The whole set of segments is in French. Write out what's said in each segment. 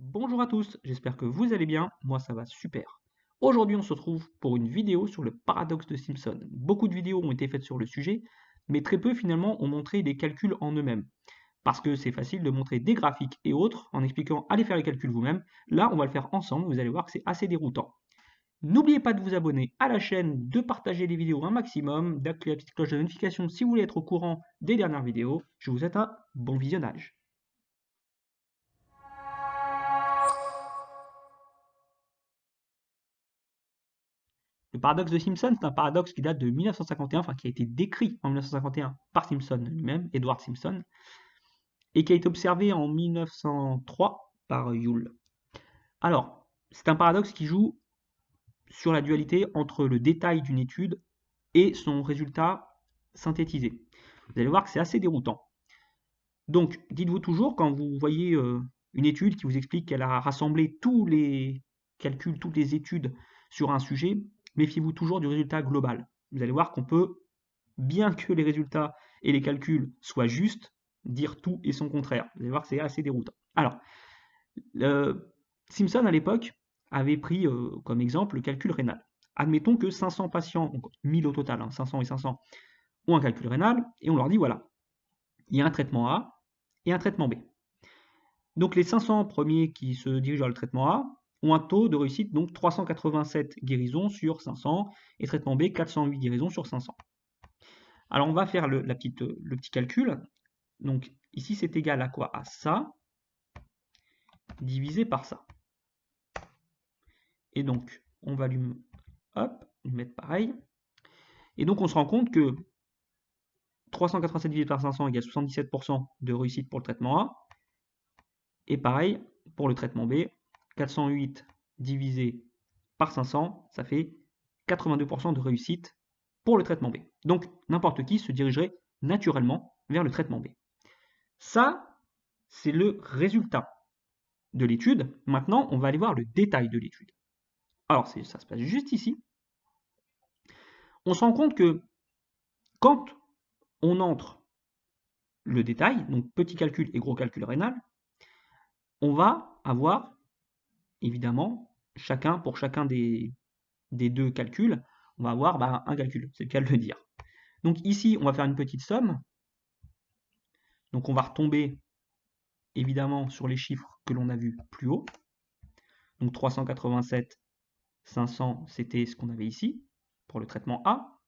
Bonjour à tous, j'espère que vous allez bien, moi ça va super. Aujourd'hui on se retrouve pour une vidéo sur le paradoxe de Simpson. Beaucoup de vidéos ont été faites sur le sujet, mais très peu finalement ont montré les calculs en eux-mêmes. Parce que c'est facile de montrer des graphiques et autres en expliquant allez faire les calculs vous-même. Là on va le faire ensemble, vous allez voir que c'est assez déroutant. N'oubliez pas de vous abonner à la chaîne, de partager les vidéos un maximum, d'activer la petite cloche de notification si vous voulez être au courant des dernières vidéos. Je vous souhaite un bon visionnage. Le paradoxe de Simpson, c'est un paradoxe qui date de 1951, enfin qui a été décrit en 1951 par Simpson lui-même, Edward Simpson, et qui a été observé en 1903 par Joule. Alors, c'est un paradoxe qui joue sur la dualité entre le détail d'une étude et son résultat synthétisé. Vous allez voir que c'est assez déroutant. Donc, dites-vous toujours, quand vous voyez une étude qui vous explique qu'elle a rassemblé tous les calculs, toutes les études sur un sujet, méfiez-vous toujours du résultat global. Vous allez voir qu'on peut, bien que les résultats et les calculs soient justes, dire tout et son contraire. Vous allez voir que c'est assez déroutant. Alors, Simpson, à l'époque, avait pris comme exemple le calcul rénal. Admettons que 500 patients, donc 1000 au total, 500 et 500, ont un calcul rénal, et on leur dit, voilà, il y a un traitement A et un traitement B. Donc les 500 premiers qui se dirigent vers le traitement A ont un taux de réussite, donc 387 guérisons sur 500, et traitement B, 408 guérisons sur 500. Alors on va faire le petit calcul. Donc ici c'est égal à quoi? À ça, divisé par ça. Et donc on va lui mettre pareil. Et donc on se rend compte que 387 divisé par 500 égale 77% de réussite pour le traitement A. Et pareil pour le traitement B, 408 divisé par 500, ça fait 82% de réussite pour le traitement B. Donc n'importe qui se dirigerait naturellement vers le traitement B. Ça, c'est le résultat de l'étude. Maintenant, on va aller voir le détail de l'étude. Alors, ça se passe juste ici. On se rend compte que quand on entre le détail, donc petit calcul et gros calcul rénal, on va avoir, évidemment, pour chacun des deux calculs, on va avoir un calcul, c'est le cas de le dire. Donc ici, on va faire une petite somme. Donc on va retomber, évidemment, sur les chiffres que l'on a vus plus haut. Donc 387, 500, c'était ce qu'on avait ici, pour le traitement A.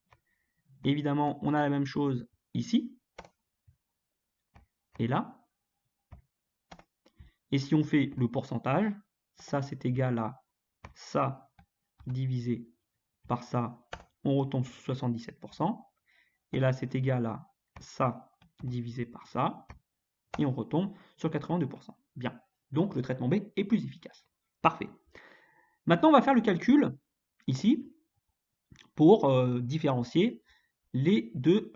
Évidemment, on a la même chose ici, et là. Et si on fait le pourcentage, ça c'est égal à ça divisé par ça, on retombe sur 77%. Et là c'est égal à ça divisé par ça, et on retombe sur 82%. Bien, donc le traitement B est plus efficace. Parfait. Maintenant on va faire le calcul, ici, pour différencier les deux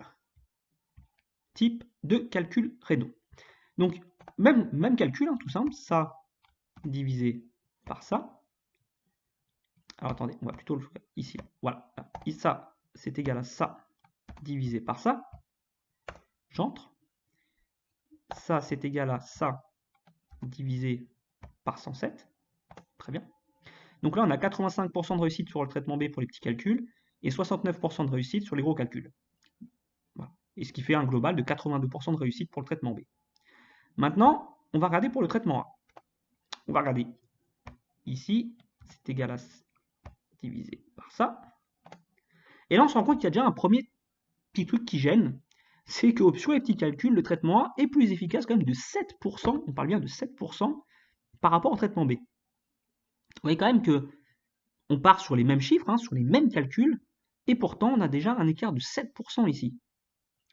types de calculs rénaux. Donc, même calcul, tout simple, ça divisé par ça. Alors attendez, on va plutôt le faire ici. Voilà, ça, c'est égal à ça divisé par ça. J'entre. Ça, c'est égal à ça divisé par 107. Très bien. Donc là, on a 85% de réussite sur le traitement B pour les petits calculs et 69% de réussite sur les gros calculs. Voilà. Et ce qui fait un global de 82% de réussite pour le traitement B. Maintenant, on va regarder pour le traitement A. On va regarder ici, c'est égal à divisé par ça. Et là, on se rend compte qu'il y a déjà un premier petit truc qui gêne, c'est que sur les petits calculs, le traitement A est plus efficace quand même de 7%, on parle bien de 7% par rapport au traitement B. Vous voyez quand même que on part sur les mêmes chiffres, sur les mêmes calculs, et pourtant on a déjà un écart de 7% ici.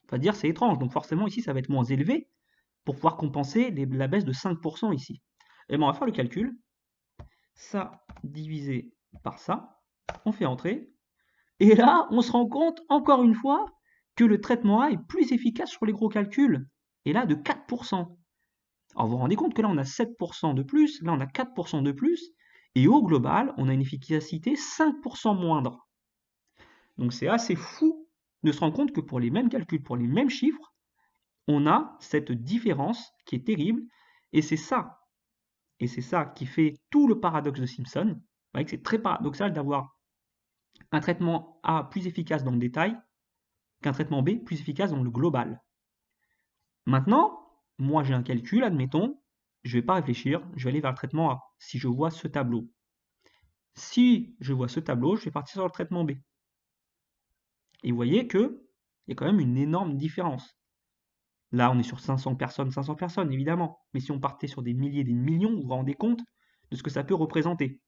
On va dire c'est étrange, donc forcément ici ça va être moins élevé pour pouvoir compenser la baisse de 5% ici. Et bien on va faire le calcul, ça divisé par ça, on fait entrer, et là on se rend compte encore une fois que le traitement A est plus efficace sur les gros calculs, et là de 4%. Alors vous vous rendez compte que là on a 7% de plus, là on a 4% de plus, et au global on a une efficacité 5% moindre. Donc c'est assez fou de se rendre compte que pour les mêmes calculs, pour les mêmes chiffres, on a cette différence qui est terrible, et c'est ça Et c'est ça qui fait tout le paradoxe de Simpson. Vous voyez que c'est très paradoxal d'avoir un traitement A plus efficace dans le détail qu'un traitement B plus efficace dans le global. Maintenant, moi j'ai un calcul, admettons, je ne vais pas réfléchir, je vais aller vers le traitement A, si je vois ce tableau. Si je vois ce tableau, je vais partir sur le traitement B. Et vous voyez qu'il y a quand même une énorme différence. Là, on est sur 500 personnes, évidemment. Mais si on partait sur des milliers, des millions, vous vous rendez compte de ce que ça peut représenter.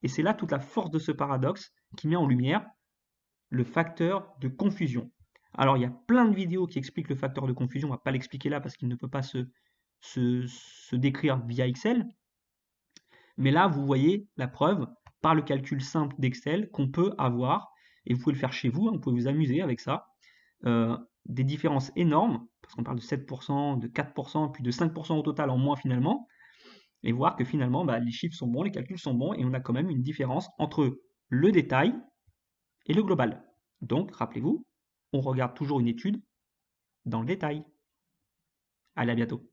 Et c'est là toute la force de ce paradoxe qui met en lumière le facteur de confusion. Alors, il y a plein de vidéos qui expliquent le facteur de confusion. On ne va pas l'expliquer là parce qu'il ne peut pas se décrire via Excel. Mais là, vous voyez la preuve par le calcul simple d'Excel qu'on peut avoir, et vous pouvez le faire chez vous, hein, vous pouvez vous amuser avec ça, des différences énormes, parce qu'on parle de 7%, de 4%, puis de 5% au total en moins finalement, et voir que finalement, bah, les chiffres sont bons, les calculs sont bons, et on a quand même une différence entre le détail et le global. Donc, rappelez-vous, on regarde toujours une étude dans le détail. Allez, à bientôt.